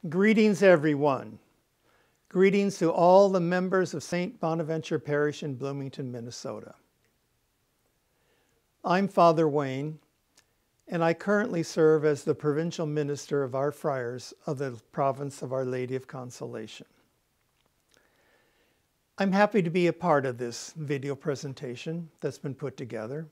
Greetings, everyone. Greetings to all the members of Saint Bonaventure Parish in Bloomington, Minnesota. I'm Father Wayne, and I currently serve as the provincial minister of our friars of the province of Our Lady of Consolation. I'm happy to be a part of this video presentation that's been put together.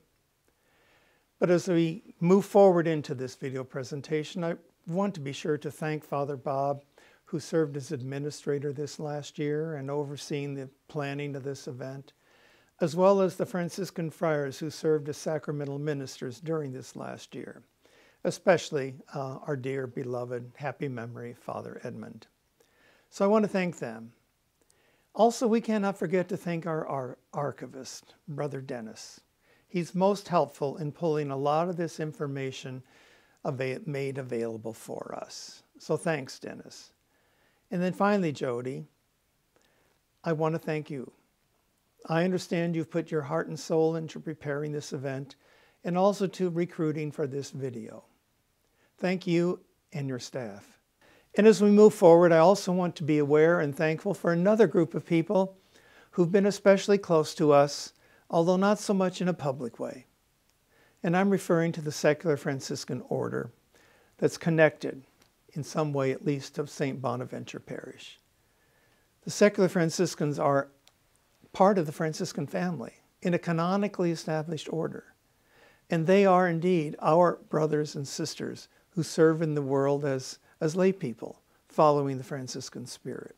But as we move forward into this video presentation, I want to be sure to thank Father Bob, who served as administrator this last year and overseeing the planning of this event, as well as the Franciscan Friars who served as sacramental ministers during this last year, especially our dear, beloved, happy memory, Father Edmund. So I want to thank them. Also, we cannot forget to thank our archivist, Brother Dennis. He's most helpful in pulling a lot of this information made available for us. So thanks, Dennis. And then finally, Jody, I want to thank you. I understand you've put your heart and soul into preparing this event and also to recruiting for this video. Thank you and your staff. And as we move forward, I also want to be aware and thankful for another group of people who've been especially close to us, although not so much in a public way. And I'm referring to the secular Franciscan order that's connected, in some way at least, of Saint Bonaventure Parish. The secular Franciscans are part of the Franciscan family in a canonically established order. And they are indeed our brothers and sisters who serve in the world as lay people, following the Franciscan spirit.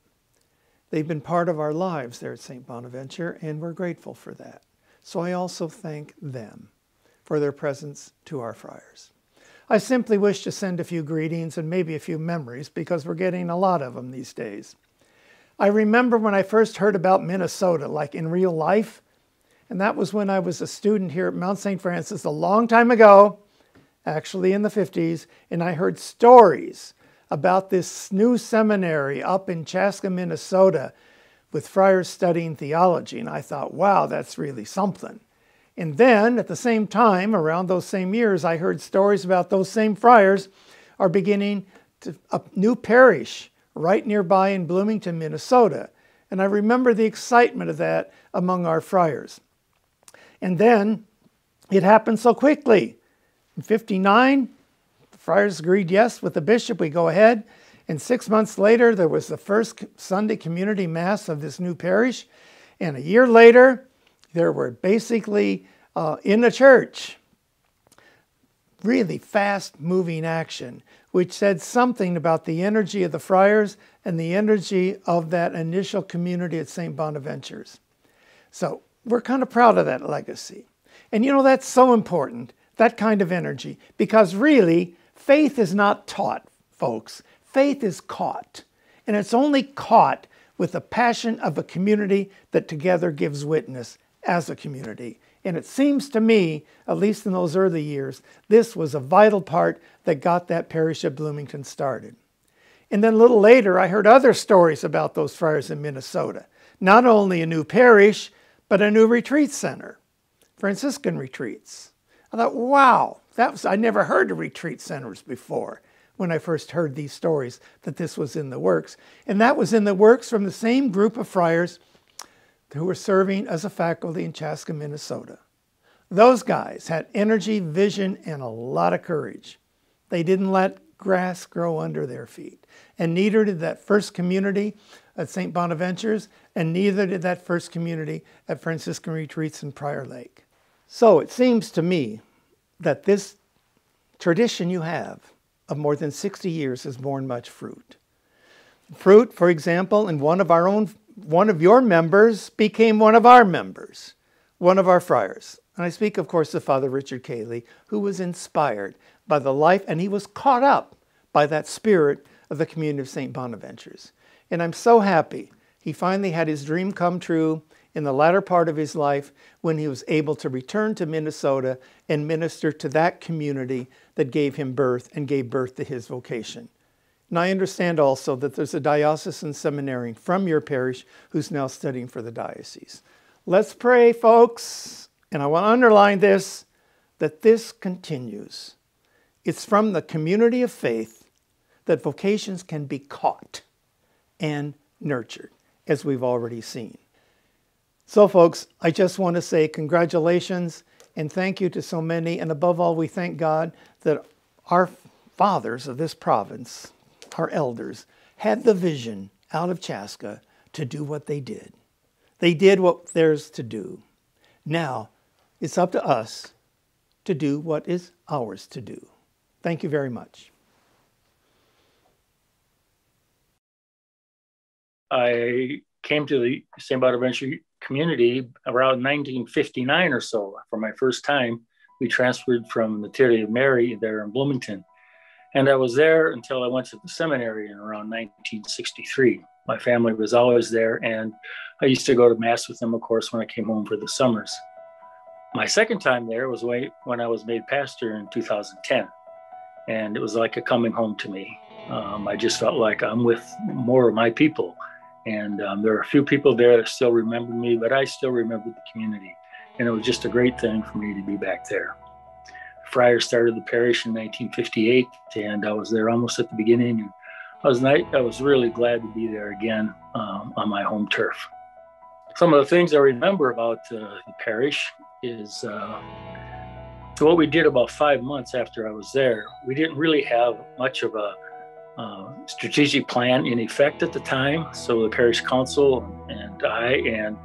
They've been part of our lives there at Saint Bonaventure, and we're grateful for that. So I also thank them for their presence to our friars. I simply wish to send a few greetings and maybe a few memories because we're getting a lot of them these days. I remember when I first heard about Minnesota, like in real life, and that was when I was a student here at Mount St. Francis a long time ago, actually in the 50s, and I heard stories about this new seminary up in Chaska, Minnesota, with friars studying theology, and I thought, wow, that's really something. And then, at the same time, around those same years, I heard stories about those same friars are beginning a new parish right nearby in Bloomington, Minnesota. And I remember the excitement of that among our friars. And then, it happened so quickly. In '59, the friars agreed, yes, with the bishop, we go ahead. And 6 months later, there was the first Sunday community mass of this new parish. And a year later, there were basically in the church really fast-moving action, which said something about the energy of the friars and the energy of that initial community at Saint Bonaventure's. So we're kind of proud of that legacy. And you know, that's so important, that kind of energy, because really, faith is not taught, folks. Faith is caught. And it's only caught with the passion of a community that together gives witness as a community. And it seems to me, at least in those early years, this was a vital part that got that parish of Bloomington started. And then a little later, I heard other stories about those friars in Minnesota. Not only a new parish, but a new retreat center, Franciscan retreats. I thought, wow, I never heard of retreat centers before when I first heard these stories that this was in the works. And that was in the works from the same group of friars who were serving as a faculty in Chaska, Minnesota. Those guys had energy, vision, and a lot of courage. They didn't let grass grow under their feet. And neither did that first community at Saint Bonaventure's, and neither did that first community at Franciscan Retreats in Prior Lake. So it seems to me that this tradition you have of more than 60 years has borne much fruit. Fruit, for example, in one of your members became one of our members, one of our friars. And I speak, of course, of Father Richard Cayley, who was inspired by the life, and he was caught up by that spirit of the community of Saint Bonaventure's. And I'm so happy he finally had his dream come true in the latter part of his life when he was able to return to Minnesota and minister to that community that gave him birth and gave birth to his vocation. And I understand also that there's a diocesan seminarian from your parish who's now studying for the diocese. Let's pray, folks, and I want to underline this, that this continues. It's from the community of faith that vocations can be caught and nurtured, as we've already seen. So folks, I just want to say congratulations and thank you to so many, and above all, we thank God that our fathers of this province, our elders, had the vision out of Chaska to do what they did. They did what there's to do. Now, it's up to us to do what is ours to do. Thank you very much. I came to the Saint Bonaventure Community around 1959 or so. For my first time, we transferred from the Nativity of Mary there in Bloomington. And I was there until I went to the seminary in around 1963. My family was always there, and I used to go to Mass with them, of course, when I came home for the summers. My second time there was when I was made pastor in 2010. And it was like a coming home to me. I just felt like I'm with more of my people. And there are a few people there that still remember me, but I still remember the community. And it was just a great thing for me to be back there. Friars started the parish in 1958, and I was there almost at the beginning. And I was really glad to be there again on my home turf. Some of the things I remember about the parish is what we did about 5 months after I was there. We didn't really have much of a strategic plan in effect at the time. So the parish council and I and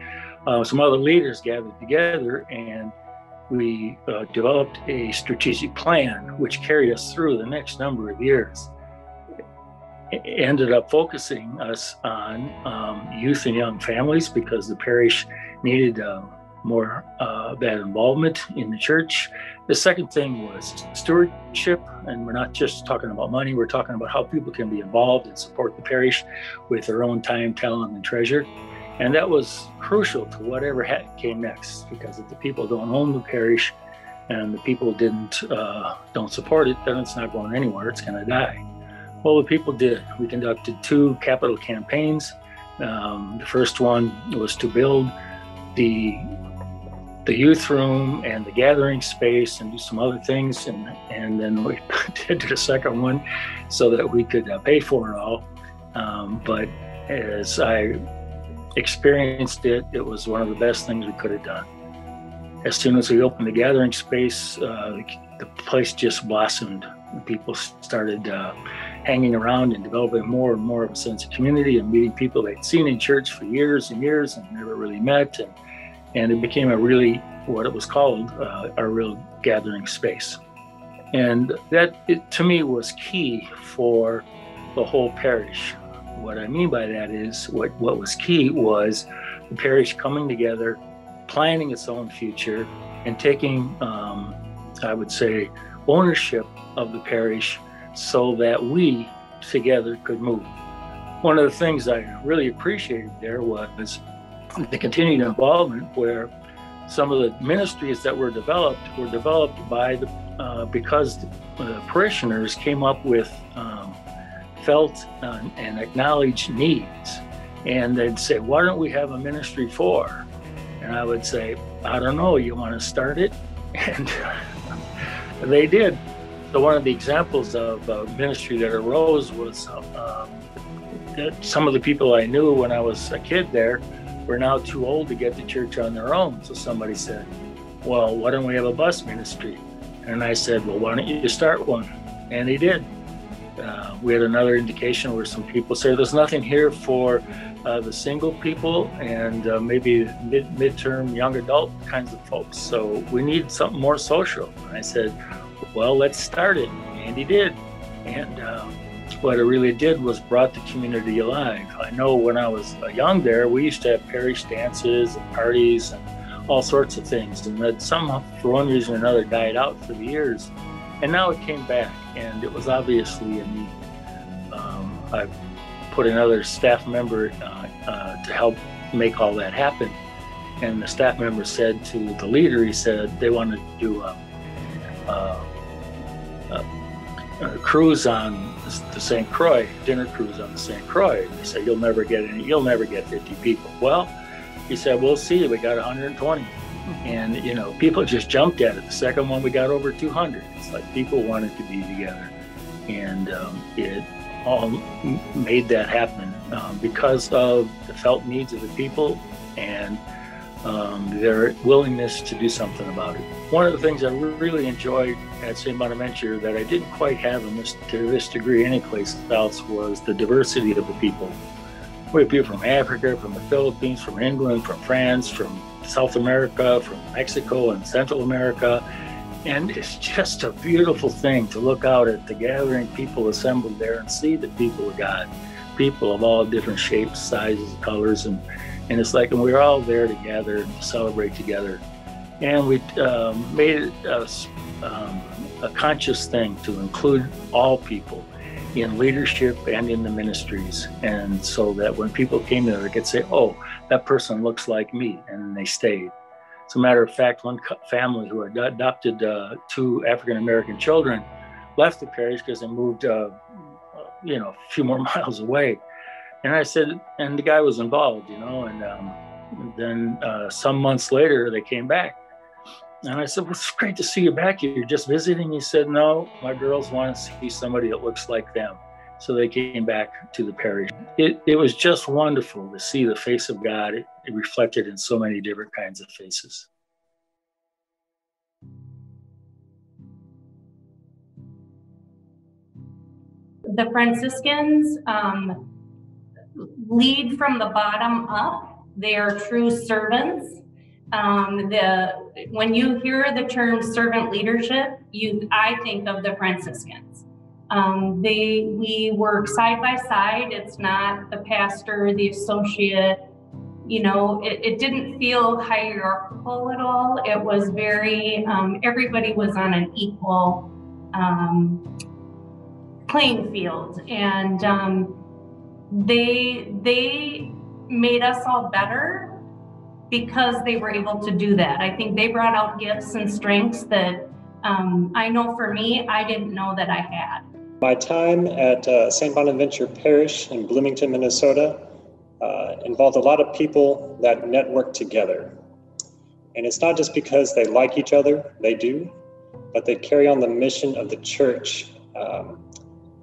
some other leaders gathered together, and we developed a strategic plan which carried us through the next number of years. It ended up focusing us on youth and young families because the parish needed more that involvement in the church. The second thing was stewardship, and we're not just talking about money, we're talking about how people can be involved and support the parish with their own time, talent, and treasure. And that was crucial to whatever came next, because if the people don't own the parish and the people don't support it, then it's not going anywhere, it's going to die. Well, the people did. We conducted 2 capital campaigns. The first one was to build the youth room and the gathering space and do some other things, and then we did the second one so that we could pay for it all. But as I experienced it, it was one of the best things we could have done. As soon as we opened the gathering space, the place just blossomed. People started hanging around and developing more and more of a sense of community and meeting people they'd seen in church for years and years and never really met. And it became what it was called, a real gathering space. And that, to me, was key for the whole parish. What I mean by that is, what was key was the parish coming together, planning its own future, and taking, I would say, ownership of the parish so that we together could move. One of the things I really appreciated there was the continued involvement, where some of the ministries that were developed by because the parishioners came up with felt and acknowledged needs, and they'd say, "Why don't we have a ministry for?" And I would say, "I don't know. You want to start it?" And they did. So one of the examples of ministry that arose was that some of the people I knew when I was a kid there were now too old to get to church on their own. So somebody said, "Well, why don't we have a bus ministry?" And I said, "Well, why don't you start one?" And they did. We had another indication where some people said, "There's nothing here for the single people and maybe midterm young adult kinds of folks. So we need something more social." And I said, "Well, let's start it." And he did. And what it really did was brought the community alive. I know when I was young there, we used to have parish dances and parties and all sorts of things. And that somehow, for one reason or another, died out for the years. And now it came back, and it was obviously a need. I put another staff member to help make all that happen. And the staff member said to the leader, he said they wanted to do a cruise on the St. Croix, dinner cruise on the St. Croix. And he said, you'll never get 50 people. Well, he said, we'll see. We got 120. And, people just jumped at it. The second one, we got over 200. It's like people wanted to be together. And all made that happen because of the felt needs of the people and their willingness to do something about it. One of the things I really enjoyed at Saint Bonaventure that I didn't quite have to this degree anyplace else was the diversity of the people. We have people from Africa, from the Philippines, from England, from France, from South America, from Mexico and Central America. And it's just a beautiful thing to look out at the gathering people assembled there and see the people of God, people of all different shapes, sizes, colors, and it's like, and we're all there together to celebrate together. And we made it a conscious thing to include all people in leadership and in the ministries. And so that when people came there, they could say, oh, that person looks like me, and they stayed. As a matter of fact, one family who had adopted 2 African-American children left the parish because they moved, a few more miles away. And I said, and the guy was involved, and then some months later, they came back. And I said, well, it's great to see you back here. You're just visiting? He said, no, my girls want to see somebody that looks like them. So they came back to the parish. It was just wonderful to see the face of God. It reflected in so many different kinds of faces. The Franciscans lead from the bottom up. They are true servants. When you hear the term servant leadership, I think of the Franciscans. We work side by side. It's not the pastor, the associate. It didn't feel hierarchical at all. It was very, everybody was on an equal playing field, and they made us all better because they were able to do that. I think they brought out gifts and strengths that I know for me, I didn't know that I had. My time at Saint Bonaventure Parish in Bloomington, Minnesota involved a lot of people that network together. And it's not just because they like each other, they do, but they carry on the mission of the church,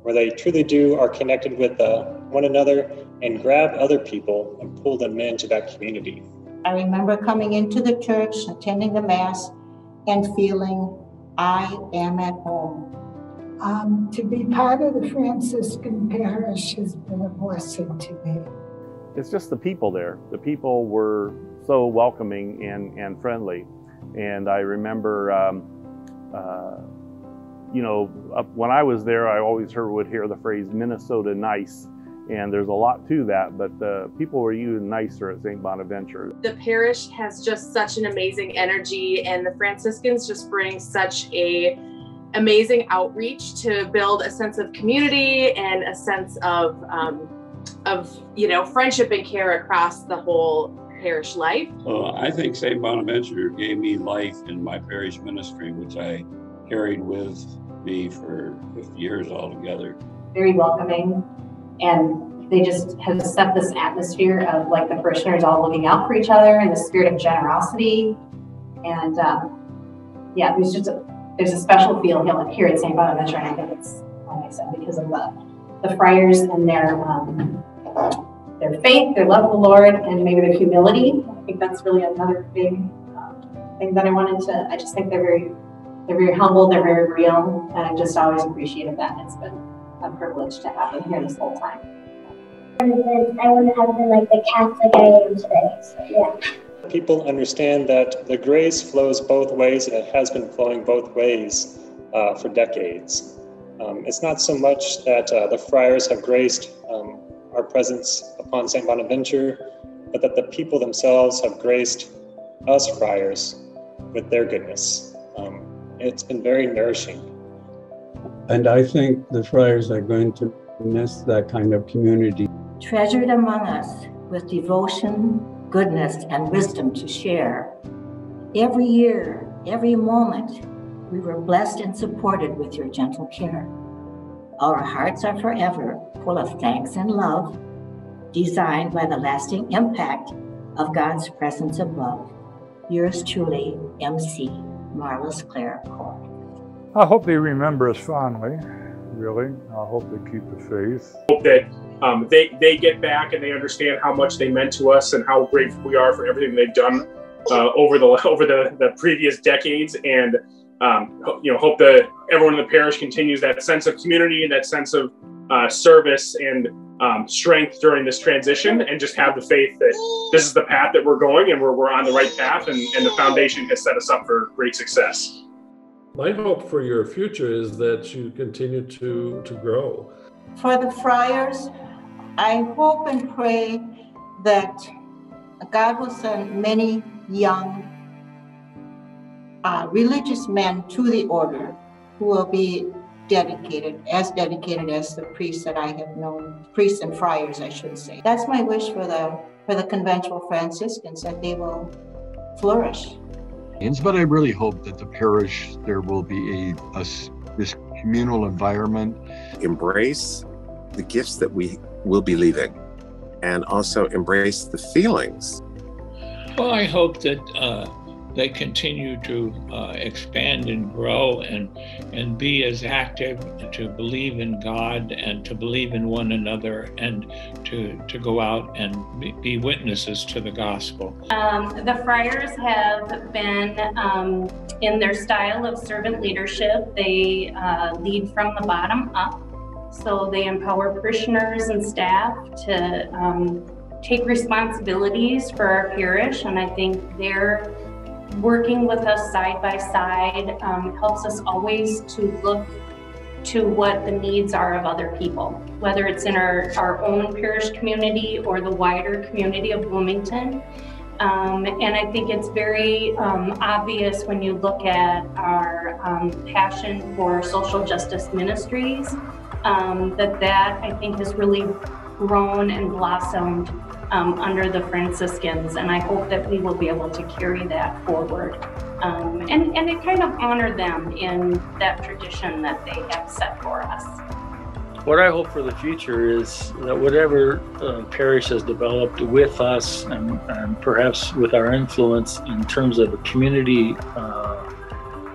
where they truly are connected with one another and grab other people and pull them into that community. I remember coming into the church, attending the Mass, and feeling I am at home. To be part of the Franciscan parish has been a blessing to me. It's just the people there. The people were so welcoming and friendly. And I remember, when I was there, I always would hear the phrase Minnesota nice. And there's a lot to that, but the people were even nicer at Saint Bonaventure. The parish has just such an amazing energy, and the Franciscans just bring such a amazing outreach to build a sense of community and a sense of friendship and care across the whole parish life. Well, I think Saint Bonaventure gave me life in my parish ministry, which I carried with me for 50 years altogether. Very welcoming, and they just have set this atmosphere of like the parishioners all looking out for each other and the spirit of generosity. And there's a special feel here at Saint Bonaventure, and I think it's, like I said, because of the friars and their faith, their love of the Lord, and maybe their humility. I think that's really another big thing that I just think they're very humble, they're very real, and I've just always appreciated that. It's been a privilege to have them here this whole time. I wouldn't have been like the Catholic I am today, so yeah. People understand that the grace flows both ways, and it has been flowing both ways for decades. It's not so much that the friars have graced our presence upon Saint Bonaventure, but that the people themselves have graced us friars with their goodness. It's been very nourishing. And I think the friars are going to miss that kind of community. Treasured among us with devotion, goodness, and wisdom to share. Every year, every moment, we were blessed and supported with your gentle care. Our hearts are forever full of thanks and love, designed by the lasting impact of God's presence above. Yours truly, MC Marlis Claire Cole. I hope they remember us fondly. really. I hope they keep the faith. Hope that they get back and they understand how much they meant to us and how grateful we are for everything they've done over the previous decades, and hope that everyone in the parish continues that sense of community and that sense of service and strength during this transition, and just have the faith that this is the path that we're going, and we're on the right path, and the foundation has set us up for great success. My hope for your future is that you continue to grow. For the friars, I hope and pray that God will send many young religious men to the order who will be dedicated as the priests that I have known, priests and friars, I should say. That's my wish for the Conventual Franciscans, that they will flourish. But I really hope that the parish, there will be this communal environment. Embrace the gifts that we will be leaving, and also embrace the feelings. Well, I hope that they continue to expand and grow and be as active, to believe in God and to believe in one another, and to go out and be witnesses to the gospel. The friars have been, in their style of servant leadership, they lead from the bottom up. So they empower parishioners and staff to take responsibilities for our parish, and I think they're working with us side by side helps us always to look to what the needs are of other people, whether it's in our own parish community or the wider community of Bloomington. And I think it's very obvious when you look at our passion for social justice ministries, that I think has really grown and blossomed under the Franciscans, and I hope that we will be able to carry that forward and to kind of honor them in that tradition that they have set for us. What I hope for the future is that whatever parish has developed with us and perhaps with our influence in terms of a community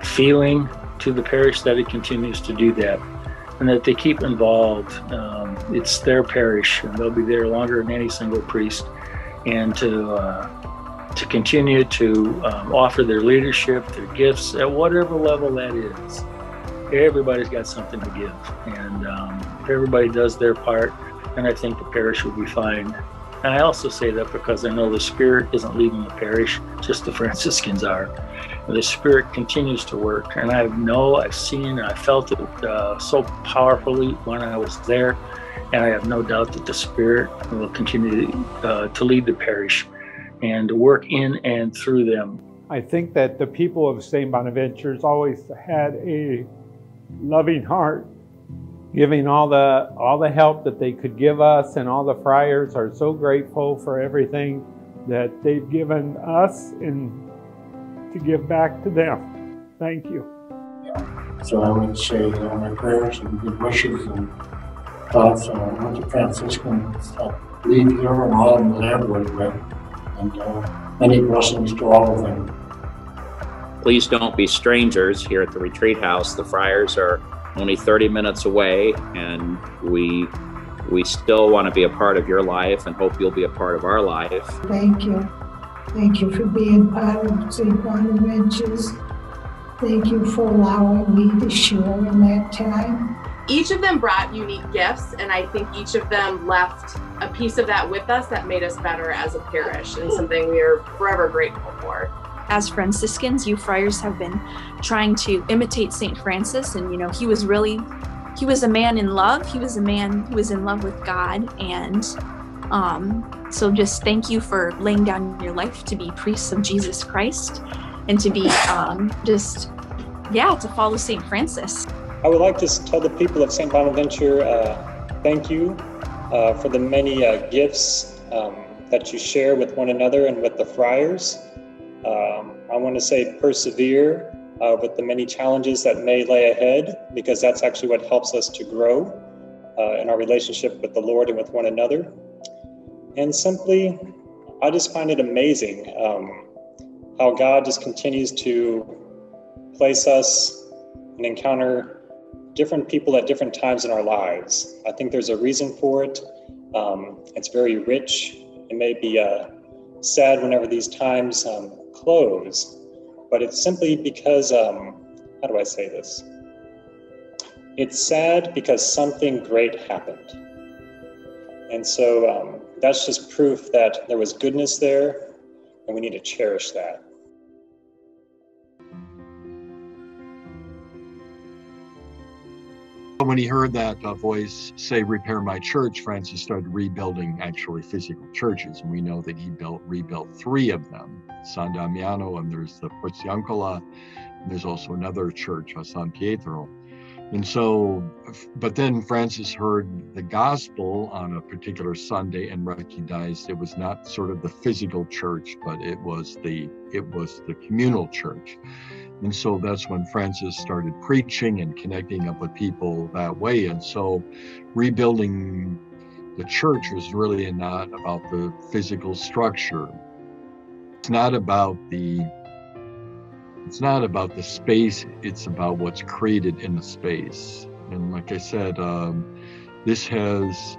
feeling to the parish, that it continues to do that, and that they keep involved. It's their parish, and they'll be there longer than any single priest, and to continue to offer their leadership, their gifts at whatever level that is. Everybody's got something to give, and if everybody does their part, then I think the parish will be fine. And I also say that because I know the Spirit isn't leaving the parish, just the Franciscans are. And the Spirit continues to work, and I've seen, I felt it so powerfully when I was there, and I have no doubt that the Spirit will continue to lead the parish and to work in and through them. I think that the people of Saint Bonaventure's always had a loving heart, giving all the help that they could give us, and all the friars are so grateful for everything that they've given us and to give back to them. Thank you. So I would say my prayers and good wishes and thoughts with the Franciscans that lead here and all in the neighborhood with, and many blessings to all of them. Please don't be strangers here at the retreat house. The friars are only 30 minutes away, and we still want to be a part of your life and hope you'll be a part of our life. Thank you. Thank you for being part of Saint Bonaventure's. Thank you for allowing me to share in that time. Each of them brought unique gifts, and I think each of them left a piece of that with us that made us better as a parish, and something we are forever grateful for. As Franciscans, you friars have been trying to imitate St. Francis, and he was a man in love. He was a man who was in love with God, and so just thank you for laying down your life to be priests of Jesus Christ, and to be to follow St. Francis. I would like to tell the people of Saint Bonaventure, thank you for the many gifts that you share with one another and with the friars. I want to say persevere with the many challenges that may lay ahead, because that's actually what helps us to grow in our relationship with the Lord and with one another. And simply, I just find it amazing how God just continues to place us and encounter different people at different times in our lives. I think there's a reason for it. It's very rich. It may be sad whenever these times close, but it's simply because, how do I say this? It's sad because something great happened. And so that's just proof that there was goodness there, and we need to cherish that. When he heard that voice say, "Repair my church," Francis started rebuilding actually physical churches. And we know that he rebuilt 3 of them, San Damiano, and there's the Porciuncola, and there's also another church, San Pietro. And so, but then Francis heard the gospel on a particular Sunday and recognized it was not sort of the physical church, but it was the communal church. And so that's when Francis started preaching and connecting up with people that way. And so rebuilding the church was really not about the physical structure. It's not about the space, it's about what's created in the space. And like I said, this has,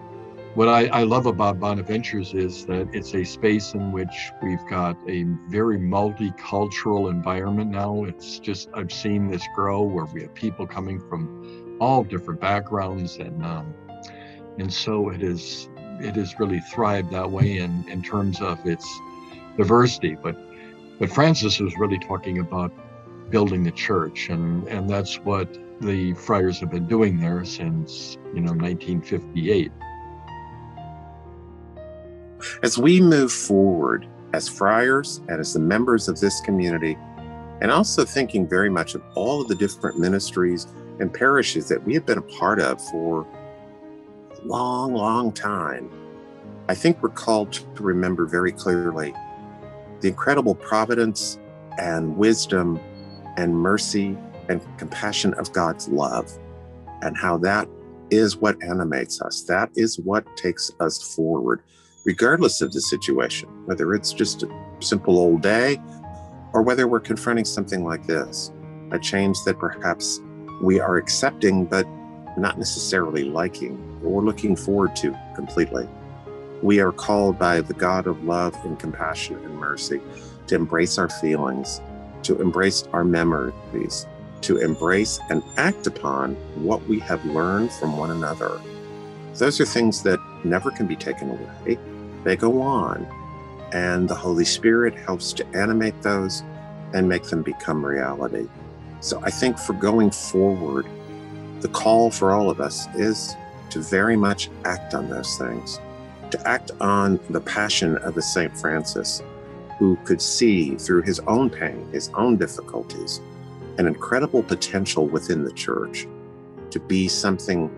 what I love about Bonaventures is that it's a space in which we've got a very multicultural environment now. It's just, I've seen this grow where we have people coming from all different backgrounds, and so it has really thrived that way in terms of its diversity. But Francis was really talking about building the church, and that's what the friars have been doing there since 1958. As we move forward as friars and as the members of this community, and also thinking very much of all of the different ministries and parishes that we have been a part of for a long, long time, I think we're called to remember very clearly the incredible providence and wisdom and mercy and compassion of God's love, and how that is what animates us. That is what takes us forward, regardless of the situation, whether it's just a simple old day or whether we're confronting something like this, a change that perhaps we are accepting but not necessarily liking or looking forward to completely. We are called by the God of love and compassion and mercy to embrace our feelings, to embrace our memories, to embrace and act upon what we have learned from one another. Those are things that never can be taken away. They go on, and the Holy Spirit helps to animate those and make them become reality. So I think for going forward, the call for all of us is to very much act on those things, to act on the passion of a Saint Francis, who could see through his own pain, his own difficulties, an incredible potential within the church to be something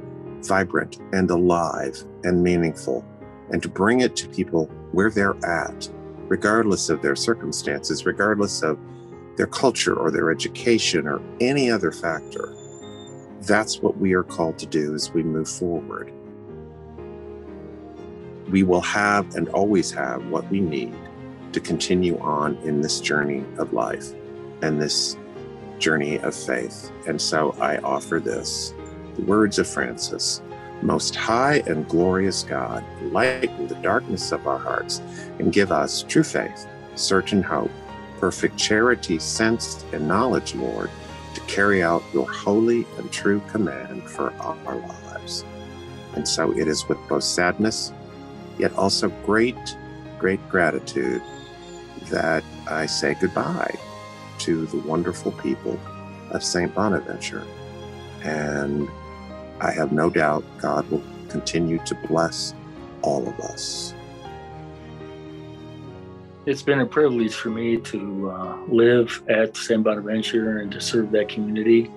vibrant and alive and meaningful, and to bring it to people where they're at, regardless of their circumstances, regardless of their culture or their education or any other factor. That's what we are called to do as we move forward. We will have and always have what we need to continue on in this journey of life and this journey of faith. And so I offer this, the words of Francis: "Most high and glorious God, lighten the darkness of our hearts and give us true faith, certain hope, perfect charity, sense, and knowledge, Lord, to carry out your holy and true command for our lives." And so it is with both sadness, yet also great, great gratitude that I say goodbye to the wonderful people of Saint Bonaventure. And I have no doubt God will continue to bless all of us. It's been a privilege for me to live at Saint Bonaventure and to serve that community.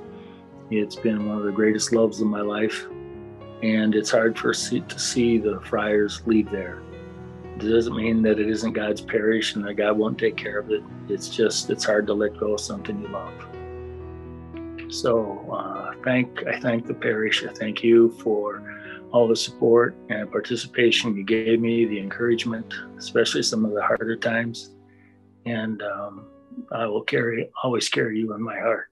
It's been one of the greatest loves of my life, and it's hard to see the friars leave there. It doesn't mean that it isn't God's parish and that God won't take care of it. It's just, it's hard to let go of something you love. So I thank the parish. I thank you for all the support and participation you gave me, the encouragement, especially some of the harder times. And I will always carry you in my heart.